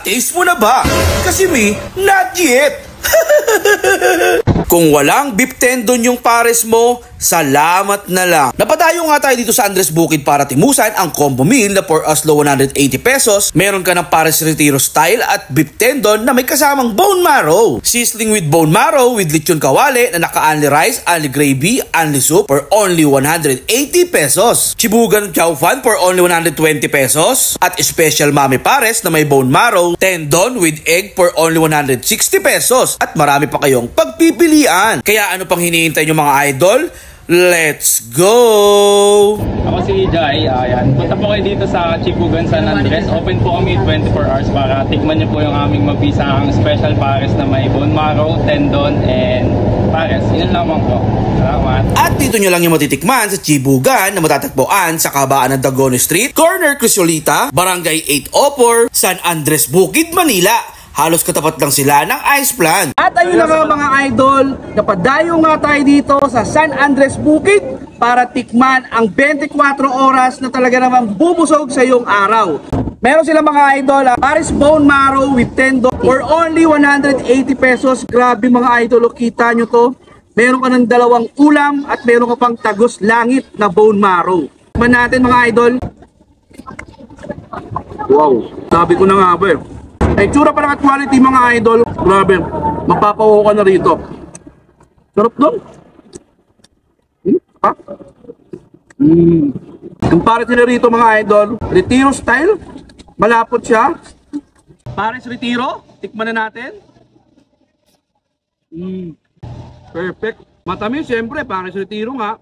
Na-taste mo na ba? Kasi me, not yet. Kung walang beef tendon yung pares mo, salamat na lang. Napadayo nga tayo dito sa Andres Bukid para timusan ang combo meal na for as low 180 pesos. Meron ka ng pares retiro style at beef tendon na may kasamang bone marrow. Sizzling with bone marrow with lechon kawali na naka-only rice, only gravy, only soup for only 180 pesos. Chibugan chow fan for only 120 pesos. At special mami pares na may bone marrow, tendon with egg for only 160 pesos. At marami pa kayong pagpipilian. Kaya ano pang hinihintay nyo mga idol? Let's go! Ako si Jai, ayan. Punta po kayo dito sa Chibugan San Andres. Open po kami 24 hours para tikman nyo po yung aming mabisang special pares na may bone marrow, tendon, and pares. Yun lamang po. Salamat. At dito nyo lang yung matitikman sa Chibugan na matatagpuan sa kabaan ng Dagone Street, Corner Crisolita, Barangay 804, San Andres Bukid, Manila. Halos katapat lang sila ng Ice Plant. At ayun na nga mga idol, napadayo nga tayo dito sa San Andres Bukid para tikman ang 24 oras na talaga namang bubusog sa iyong araw. Meron sila mga idol, pares bone marrow with tendon for only 180 pesos. Grabe mga idol, kita nyo to. Meron ka ng dalawang ulam at meron ka pang tagos langit na bone marrow. Tikman natin mga idol. Wow, sabi ko na nga ba eh. Ay, tsura pa lang at quality mga idol. Grabe, mapapawo ka na rito. Sarap doon. Yung pares nila rito mga idol, retiro style. Malapot siya. Pares retiro, tikman na natin. Perfect. Matamis siyempre, pares retiro nga.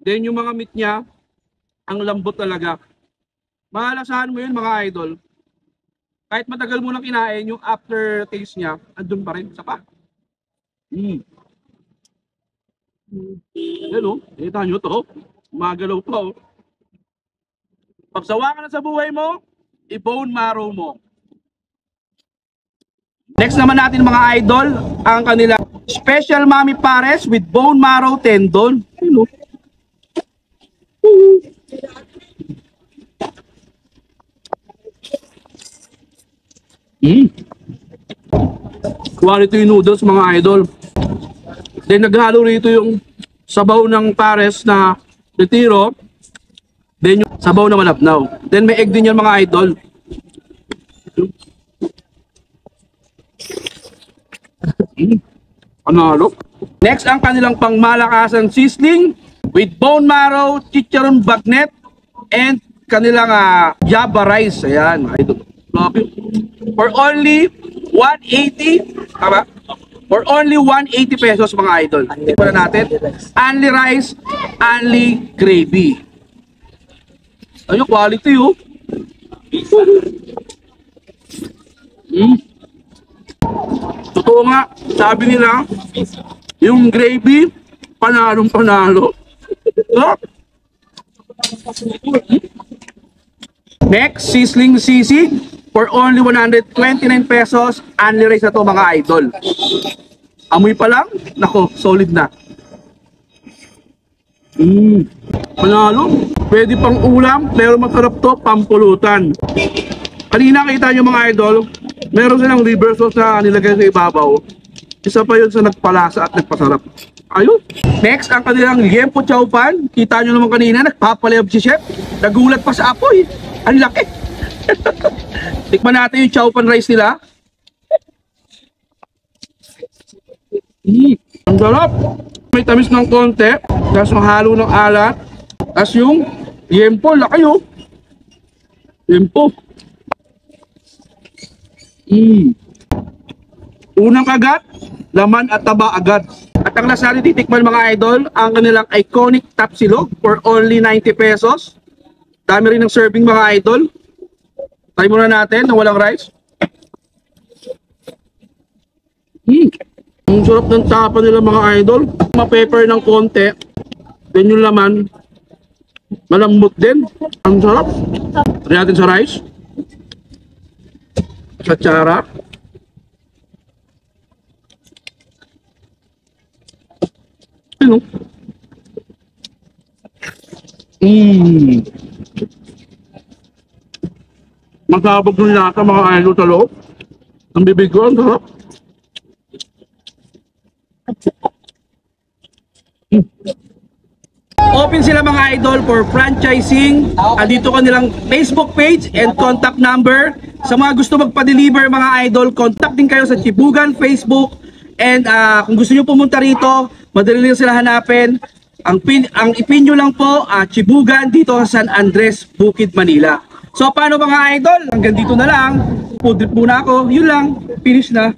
Then yung mga meat niya, ang lambot talaga. Mahalasahan mo yun mga idol. Kahit matagal mo nang kinain, yung after taste niya, andun pa rin, sapa. Hello, kita nyo to. Magalaw pa oh. Pagsawa ka na sa buhay mo, i-bone marrow mo. Next naman natin mga idol, ang kanila special mami pares with bone marrow tendon. Hello. Quality noodles mga idol. Then naghalo rito yung sabaw ng pares na retiro. Then yung sabaw na malabnaw. Then may egg din yan mga idol. Panalo. Next ang kanilang pangmalakasan sizzling with bone marrow, chicharon bagnet, and kanilang java rice. Ayan idol. For only 180, tama? For only 180 pesos mga idol. Tikman na natin. Only rice, only gravy. Ayun, quality oh. Totoo nga, sabi nila, yung gravy, panalong panalo. Next, sizzling sisig. For only 129 pesos, only rice na to mga idol. Amoy pa lang, nako, solid na. Panalo. Pwede pang ulam, pero masarap to, pampulutan. Kanina kita nyo mga idol, meron silang liver sauce na nilagay sa ibabaw. Isa pa yun sa nagpalasa at nagpasarap. Ayun. Next, ang kanilang liempo chow pan. Kita nyo naman kanina, nagpapalayab si chef. Nagulat pa sa apoy. Ang laki. Tikman natin yung chow pan rice nila. Ang sarap. May tamis ng konti. Tapos mahalo ng alat. Tapos yung liempo, laki oh. Liempo. Unang kagat, laman at taba agad. At ang lasa rin titikman mga idol, ang kanilang iconic tapsilog for only 90 pesos. Dami rin ng serving mga idol. Try muna natin na walang rice. Ang sarap ng tapa nila mga idol. Ma-pepper ng konti. Then yung laman, malambot din. Ang sarap. Try natin sa rice. Sa tsara. Ano? Masabog ng lasa mga idol sa loob. Ang bibig ko, ang sarap. Open sila mga idol for franchising. Dito kanilang Facebook page and contact number. Sa mga gusto magpa-deliver mga idol, contact din kayo sa Chibugan Facebook. And kung gusto nyo pumunta rito, madali lang sila hanapin. Ang ipin nyo lang po, Chibugan dito sa San Andres, Bukid, Manila. So paano mga idol? Hanggang dito na lang. Food trip muna ako. Yun lang. Finish na.